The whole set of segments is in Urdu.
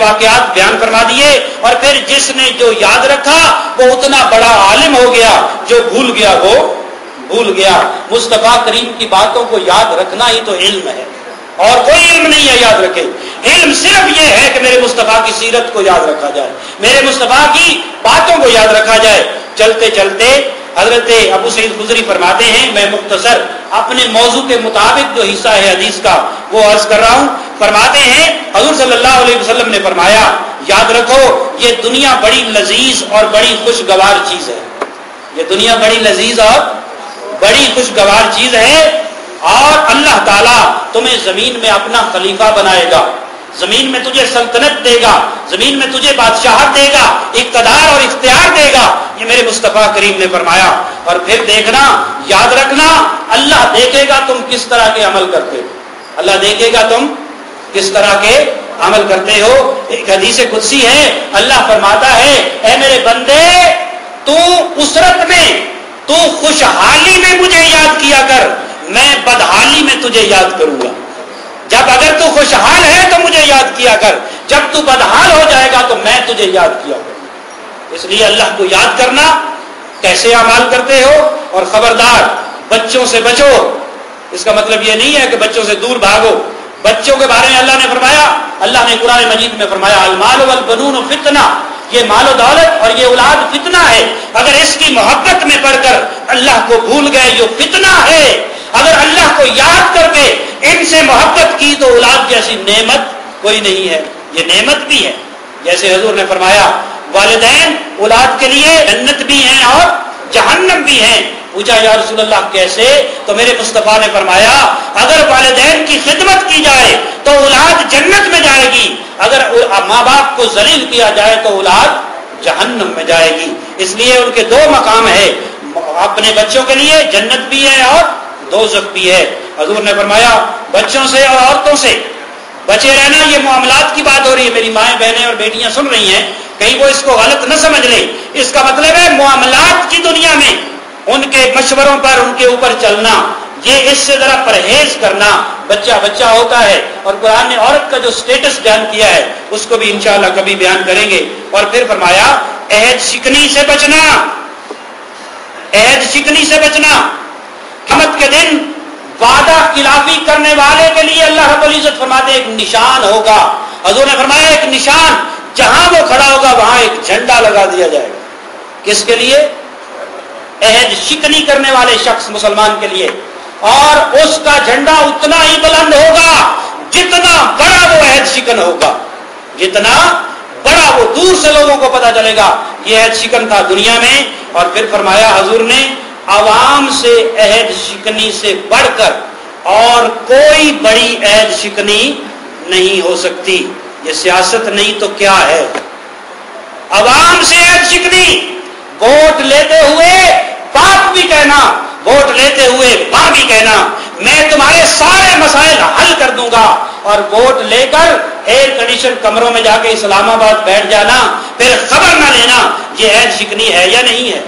واقعات بیان فرما دیے، اور پھر جس نے جو یاد رکھا وہ اتنا بڑا عالم ہو گیا، جو بھول گیا وہ بھول گیا۔ مصطفیٰ کریم کی باتوں کو یاد رکھنا ہی تو علم ہے، اور کوئی علم نہیں ہے یاد رکھے۔ علم صرف یہ ہے کہ میرے مصطفیٰ کی سیرت کو یاد رکھا جائے، میرے مصطفیٰ کی باتوں کو یاد رکھا جائے۔ چلتے چلتے حضرت ابو سعید خدری فرماتے ہیں، میں مختصر اپنے موضوع کے مطابق جو حصہ ہے حدیث کا وہ عرض کر رہا ہوں۔ فرماتے ہیں حضور صلی اللہ علیہ وسلم نے فرمایا، یاد رکھو یہ دنیا بڑی لذیذ اور بڑی خوشگوار چیز ہے، یہ دنیا بڑی لذیذ اور بڑی خوشگوار چیز ہے، اور اللہ تعالیٰ تمہیں زمین میں اپنا خلیفہ بنائے گا، زمین میں تجھے سلطنت دے گا، زمین میں تجھے بادشاہت دے گا، اقتدار اور اختیار دے گا، یہ میرے مصطفیٰ کریم نے فرمایا۔ اور پھر دیکھنا، یاد رکھنا، اللہ دیکھے گا تم کس طرح کے عمل کرتے ہو، اللہ دیکھے گا تم کس طرح کے عمل کرتے ہو۔ ایک حدیث قدسی ہے، اللہ فرماتا ہے، اے میرے بندے تو اسرت میں، تو خوشحالی میں مجھے یاد کیا کر، میں بدحالی میں تجھے یاد کروں گا۔ جب اگر تو خوشحال ہے تو مجھے یاد کیا کر، جب تو بدحال ہو جائے گا تو میں تجھے یاد کیا کروں۔ اس لیے اللہ کو یاد کرنا، کیسے اعمال کرتے ہو، اور خبردار بچوں سے بچو۔ اس کا مطلب یہ نہیں ہے کہ بچوں سے دور بھاگو، بچوں کے بارے میں اللہ نے فرمایا، اللہ نے قرآن مجید میں فرمایا، المال والبنون فتنہ، یہ مال و دولت اور یہ اولاد فتنہ ہے، اگر اس کی محبت میں پڑھ کر اللہ کو بھول گئے یہ فتنہ ہے، اگر اللہ کو یاد کر کے ان سے محبت کی تو اولاد جیسی نعمت کوئی نہیں ہے، یہ نعمت بھی ہے۔ جیسے حضور نے فرمایا والدین اولاد کے لیے جنت بھی ہیں اور جہنم بھی ہیں۔ پوچھا یا رسول اللہ کیسے؟ تو میرے مصطفیٰ نے فرمایا اگر والدین کی خدمت کی جائے تو اولاد جنت میں جائے گی، اگر ماں باپ کو ذلیل کیا جائے تو اولاد جہنم میں جائے گی۔ اس لیے ان کے دو مقام ہے، اپنے بچوں کے لیے جنت بھی ہے اور دوزخ بھی ہے۔ حضور نے فرمایا بچوں سے اور عورتوں سے بچے رہنا، یہ معاملات کی بات ہو رہی ہے، میری مائیں بہنیں اور بیٹیاں سن رہی ہیں، کہیں وہ اس کو غلط نہ سمجھ لیں، اس کا مطلب ہے معاملات کی دنیا میں ان کے مشوروں پر ان کے اوپر چلنا، یہ اس سے ذرا پرہیز کرنا۔ بچہ بچہ ہوتا ہے، اور قرآن نے عورت کا جو سٹیٹس بیان کیا ہے اس کو بھی انشاءاللہ کبھی بیان کریں گے۔ اور پھر فرمایا عہد شکنی سے بچنا، عہد شکنی سے بچنا۔ قیامت کے دن وعدہ خلافی کرنے والے کے لیے اللہ رب العزت فرماتے ایک نشان ہوگا۔ حضور نے فرمایا ایک نشان، جہاں وہ کھڑا ہوگا وہاں ایک جھنڈا لگا دیا جائے گا۔ کس کے لیے؟ عہد شکنی کرنے والے شخص مسلمان کے لیے، اور اس کا جھنڈا اتنا ہی بلند ہوگا جتنا بڑا وہ عہد شکن ہوگا، جتنا بڑا وہ، دور سے لوگوں کو پتا چلے گا یہ عہد شکن تھا دنیا میں۔ اور پھر فرمایا حضور نے عوام سے عہد شکنی سے بڑھ کر اور کوئی بڑی عہد شکنی نہیں ہو سکتی۔ یہ سیاست نہیں تو کیا ہے؟ عوام سے عہد شکنی، ووٹ لیتے ہوئے باپ بھی کہنا، ووٹ لیتے ہوئے ماں بھی کہنا میں تمہارے سارے مسائل حل کر دوں گا، اور ووٹ لے کر ایئر کنڈیشن کمروں میں جا کے اسلام آباد بیٹھ جانا، پھر خبر نہ لینا یہ عہد شکنی ہے یا نہیں ہے؟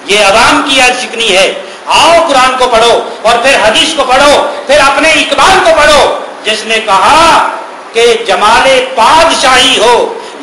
یہ عوام کی عہد شکنی ہے۔ آؤ قرآن کو پڑھو اور پھر حدیث کو پڑھو، پھر اپنے اقبال کو پڑھو جس نے کہا کہ جمال پادشاہی ہو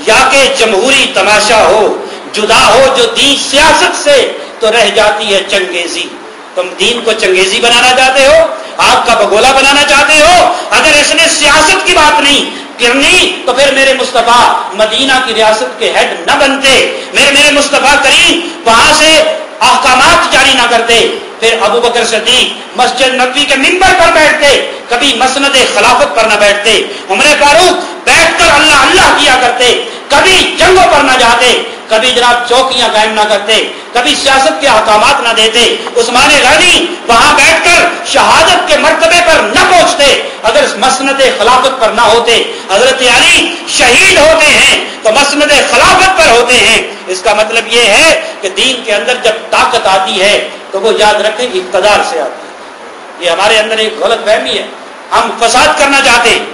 یا کہ جمہوری تماشا ہو، جدا ہو جو دین سیاست سے تو رہ جاتی ہے چنگیزی۔ تم دین کو چنگیزی بنانا چاہتے ہو، آگ کا بگولا بنانا چاہتے ہو، اگر اس نے سیاست کی بات نہیں کرنی تو پھر میرے مصطفیٰ مدینہ کی ریاست کے ہیڈ نہ بنتے، میرے مصطفیٰ کریم وہاں سے احکامات جاری نہ کرتے، پھر ابو بکر صدیق مسجد نبوی کے ممبر پر بیٹھتے، کبھی مسند خلافت پر نہ بیٹھتے، عمر فاروق بیٹھ کر اللہ اللہ کیا کرتے، کبھی جنگوں پر نہ جاتے، کبھی جناب چوکیاں قائم نہ کرتے، کبھی سیاست کے احکامات نہ دیتے، عثمان غنی وہاں بیٹھ کر شہادت کے مرتبے پر نہ پہنچتے اگر مسند خلافت پر نہ ہوتے، حضرت علی شہید ہوتے ہیں تو مسند خلافت پر ہوتے ہیں۔ اس کا مطلب یہ ہے کہ دین کے اندر جب طاقت آتی ہے تو وہ یاد رکھیں اقتدار سے آتی ہے۔ یہ ہمارے اندر ایک غلط فہمی ہے، ہم فساد کرنا چاہتے ہیں۔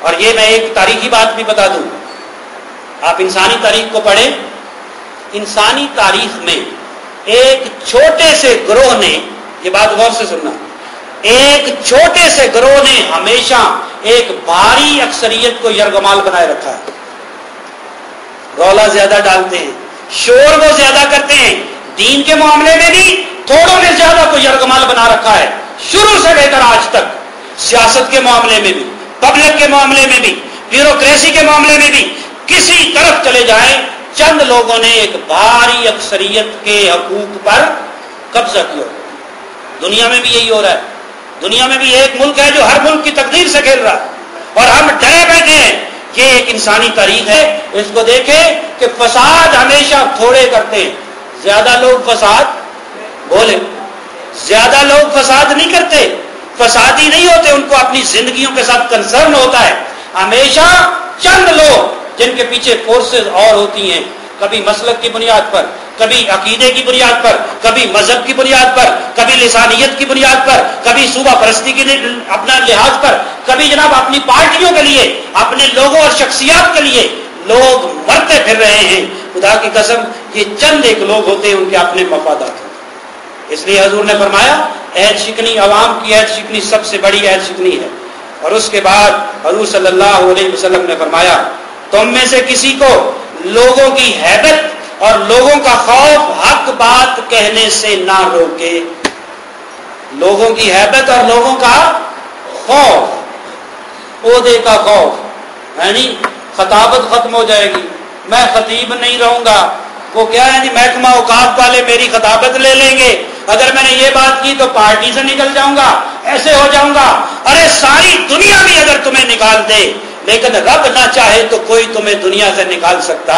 اور یہ میں ایک تاریخی بات بھی بتا دوں، آپ انسانی تاریخ کو پڑھیں، انسانی تاریخ میں ایک چھوٹے سے گروہ نے، یہ بات غور سے سننا، ایک چھوٹے سے گروہ نے ہمیشہ ایک بھاری اکثریت کو یرغمال بنائے رکھا ہے۔ رولا زیادہ ڈالتے ہیں، شور وہ زیادہ کرتے ہیں، دین کے معاملے میں بھی تھوڑوں نے زیادہ کو یرغمال بنا رکھا ہے، شروع سے لے کر آج تک، سیاست کے معاملے میں بھی، پبلک کے معاملے میں بھی، بیوروکریسی کے معاملے میں بھی، کسی طرف چلے جائیں چند لوگوں نے ایک بھاری اکثریت کے حقوق پر قبضہ کیا۔ دنیا میں بھی یہی ہو رہا ہے، دنیا میں بھی ایک ملک ہے جو ہر ملک کی تقدیر سے کھیل رہا ہے، اور ہم ڈرے بیٹھے ہیں۔ یہ ایک انسانی تاریخ ہے، اس کو دیکھیں کہ فساد ہمیشہ تھوڑے کرتے ہیں، زیادہ لوگ فساد بولے، زیادہ لوگ فساد نہیں کرتے، فسادی نہیں ہوتے، ان کو اپنی زندگیوں کے ساتھ کنسرن ہوتا ہے۔ ہمیشہ چند لوگ جن کے پیچھے فورسز اور ہوتی ہیں، کبھی مسلک کی بنیاد پر، کبھی عقیدے کی بنیاد پر، کبھی مذہب کی بنیاد پر، کبھی لسانیت کی بنیاد پر، کبھی صوبہ پرستی کی اپنا لحاظ پر، کبھی جناب اپنی پارٹیوں کے لیے، اپنے لوگوں اور شخصیات کے لیے لوگ مرتے پھر رہے ہیں۔ خدا کی قسم یہ چند ایک لوگ ہوتے ہیں، ان کے اپنے مفادات ہیں۔ اس لیے حضور نے فرمایا عہد شکنی، عوام کی عہد شکنی سب سے بڑی عہد شکنی ہے۔ اور اس کے بعد حضور صلی اللہ علیہ وسلم نے فرمایا تم میں سے کسی کو لوگوں کی ہیبت اور لوگوں کا خوف حق بات کہنے سے نہ روکے۔ لوگوں کی ہیبت اور لوگوں کا خوف، عہدے کا خوف، یعنی خطابت ختم ہو جائے گی، میں خطیب نہیں رہوں گا، وہ کیا ہے محکمہ اوقاف والے میری خطابت لے لیں گے، اگر میں نے یہ بات کی تو پارٹی سے نکل جاؤں گا، ایسے ہو جاؤں گا۔ ارے ساری دنیا بھی اگر تمہیں نکال دے لیکن رب نہ چاہے تو کوئی تمہیں دنیا سے نکال سکتا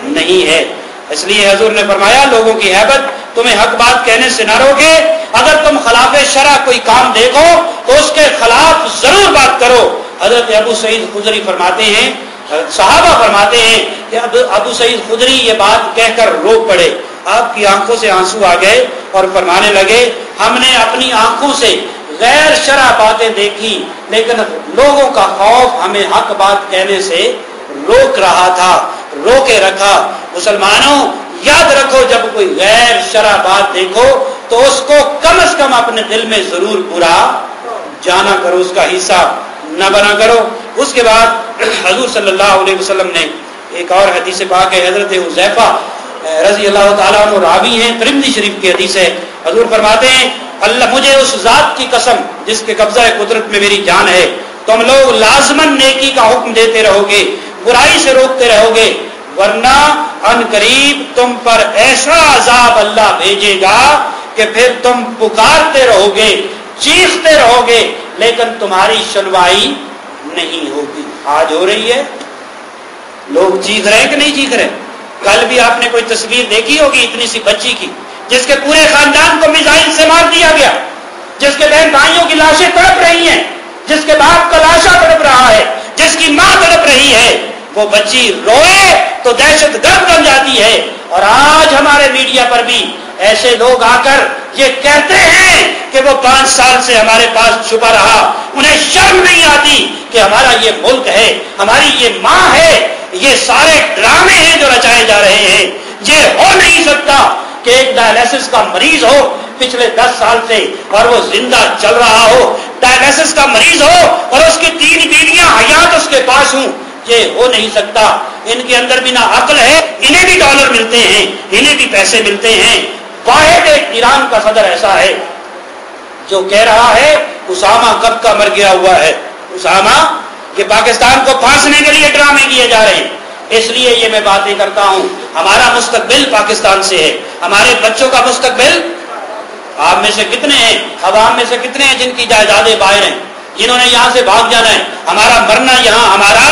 نہیں ہے۔ اس لیے حضور نے فرمایا لوگوں کی ہیبت تمہیں حق بات کہنے سے نہ روکے، اگر تم خلاف شرع کوئی کام دیکھو تو اس کے خلاف ضرور بات کرو۔ حضرت ابو سعید خدری فرماتے ہیں، صحابہ فرماتے ہیں کہ ابو سعید خدری یہ بات کہہ کر رو پڑے، آپ کی آنکھوں سے آنسو آ گئے اور فرمانے لگے ہم نے اپنی آنکھوں سے غیر شرع باتیں دیکھی لیکن لوگوں کا خوف ہمیں حق بات کہنے سے روک رہا تھا، روکے رکھا۔ مسلمانوں یاد رکھو جب کوئی غیر شرع بات دیکھو تو اس کو کم از کم اپنے دل میں ضرور برا جانا کرو، اس کا حصہ نہ بنا کرو۔ اس کے بعد حضور صلی اللہ علیہ وسلم نے ایک اور حدیث پاک ہے، حضرت حذیفہ رضی اللہ تعالیٰ عنہ راوی ہیں، ترمذی شریف کی حدیث ہے، حضور فرماتے ہیں اللہ مجھے اس ذات کی قسم جس کے قبضہ قدرت میں میری جان ہے، تم لوگ لازماً نیکی کا حکم دیتے رہو گے، برائی سے روکتے رہو گے، ورنہ ان قریب تم پر ایسا عذاب اللہ بھیجے گا کہ پھر تم پکارتے رہو گے، چیختے رہو گے، لیکن تمہاری سنوائی نہیں ہوگی۔ آج ہو رہی ہے، لوگ چیخ رہے ہیں کہ نہیں چیخ رہے؟ کل بھی آپ نے کوئی تصویر دیکھی ہوگی اتنی سی بچی کی جس کے پورے خاندان کو میزائل سے مار دیا گیا، جس کے بہن بھائیوں کی لاشیں تڑپ رہی ہیں، جس کے باپ کا لاشا تڑپ رہا ہے، جس کی ماں تڑپ رہی ہے، وہ بچی روئے تو دہشت گرد بن جاتی ہے۔ اور آج ہمارے میڈیا پر بھی ایسے لوگ آ کر یہ کہتے ہیں کہ وہ 5 سال سے ہمارے پاس چھپا رہا، انہیں شرم نہیں آتی کہ ہمارا یہ ملک ہے، ہماری یہ ماں ہے، یہ سارے ڈرامے ہیں جو رچائے جا رہے ہیں۔ یہ ہو نہیں سکتا کہ ایک ڈائلیسس کا مریض ہو پچھلے 10 سال سے اور وہ زندہ چل رہا ہو، ڈائلیسس کا مریض ہو اور اس کی 3 بیویاں حیات اس کے پاس ہوں، یہ ہو نہیں سکتا۔ ان کے اندر بھی نہ عقل ہے، انہیں بھی ڈالر ملتے ہیں، انہیں بھی پیسے ملتے ہیں۔ واحد ایک ایران کا صدر ایسا ہے جو کہہ رہا ہے اسامہ کب کا مر گیا ہوا ہے، اسامہ، کہ پاکستان کو پھانسنے کے لیے ڈرامے کیے جا رہے ہیں۔ اس لیے یہ میں باتیں کرتا ہوں، ہمارا مستقبل پاکستان سے ہے، ہمارے بچوں کا مستقبل۔ آپ میں سے کتنے ہیں، عوام میں سے کتنے ہیں جن کی جائیدادیں باہر ہیں، جنہوں نے یہاں سے بھاگ جانا ہے؟ ہمارا مرنا یہاں، ہمارا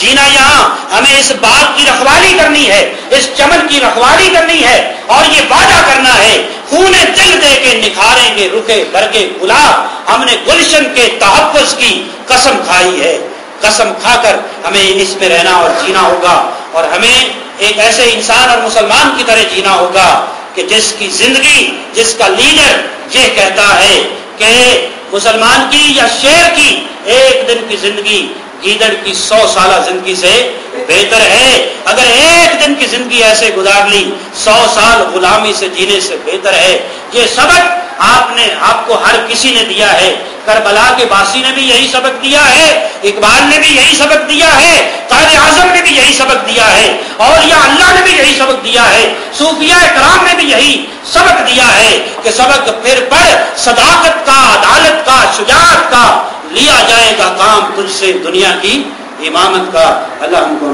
جینا یہاں۔ ہمیں اس باغ کی رکھوالی کرنی ہے، اس چمن کی رکھوالی کرنی ہے، اور یہ وعدہ کرنا ہے خون دل دے کے نکھاریں گے رکے برگے گلاب۔ ہم نے گلشن کے تحفظ کی قسم کھائی ہے، قسم کھا کر ہمیں اس میں رہنا اور جینا ہوگا، اور ہمیں ایک ایسے انسان اور مسلمان کی طرح جینا ہوگا کہ جس کی زندگی، جس کا لیڈر یہ کہتا ہے کہ مسلمان کی یا شیر کی ایک دن کی زندگی گیدڑ کی 100 سالہ زندگی سے بہتر ہے۔ اگر ایک دن کی زندگی ایسے گزار لی 100 سال غلامی سے جینے سے بہتر ہے۔ یہ سبق آپ کو ہر کسی نے دیا ہے، کربلا کے باسی نے بھی یہی سبق دیا ہے، اقبال نے بھی یہی سبق دیا ہے، قائد اعظم نے بھی یہی سبق دیا ہے، اور یہ صوفیاء کرام نے بھی یہی سبق دیا ہے کہ سبق پھر پڑھ، صداقت کا، عدالت کا، شجاعت کا، لیا جائے گا کام تجھ سے دنیا کی امامت کا۔ اللہ ہم کو